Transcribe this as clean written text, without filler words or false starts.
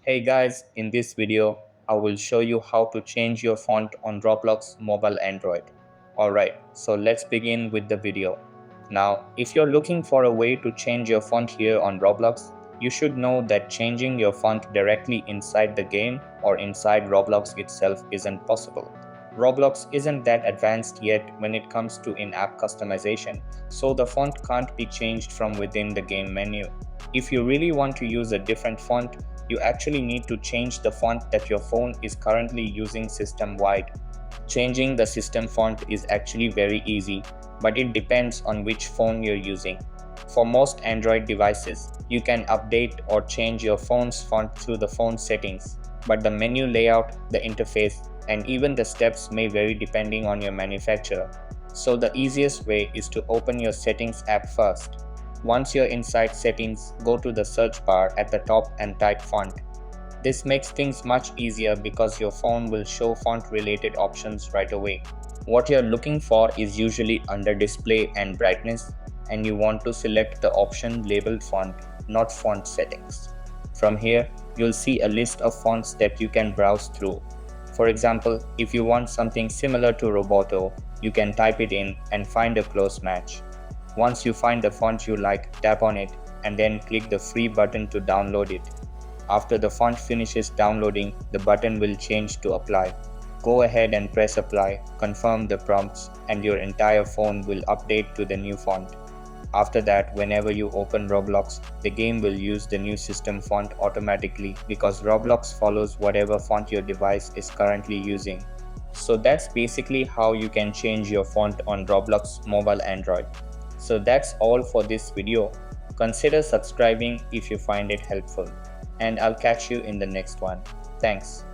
Hey guys, in this video, I will show you how to change your font on Roblox Mobile Android. Alright, so let's begin with the video. Now, if you're looking for a way to change your font here on Roblox, you should know that changing your font directly inside the game or inside Roblox itself isn't possible. Roblox isn't that advanced yet when it comes to in-app customization, so the font can't be changed from within the game menu. If you really want to use a different font, you actually need to change the font that your phone is currently using system-wide. Changing the system font is actually very easy, but it depends on which phone you're using. For most Android devices, you can update or change your phone's font through the phone settings, but the menu layout, the interface, and even the steps may vary depending on your manufacturer. So the easiest way is to open your settings app first. Once you're inside settings, go to the search bar at the top and type font. This makes things much easier because your phone will show font related options right away. What you're looking for is usually under display and brightness, and you want to select the option labeled font, not font settings. From here, you'll see a list of fonts that you can browse through. For example, if you want something similar to Roboto, you can type it in and find a close match. Once you find the font you like, tap on it and then click the free button to download it. After the font finishes downloading, the button will change to apply. Go ahead and press apply, confirm the prompts, and your entire phone will update to the new font. After that, whenever you open Roblox, the game will use the new system font automatically because Roblox follows whatever font your device is currently using. So that's basically how you can change your font on Roblox Mobile Android. So that's all for this video. Consider subscribing if you find it helpful, and I'll catch you in the next one. Thanks.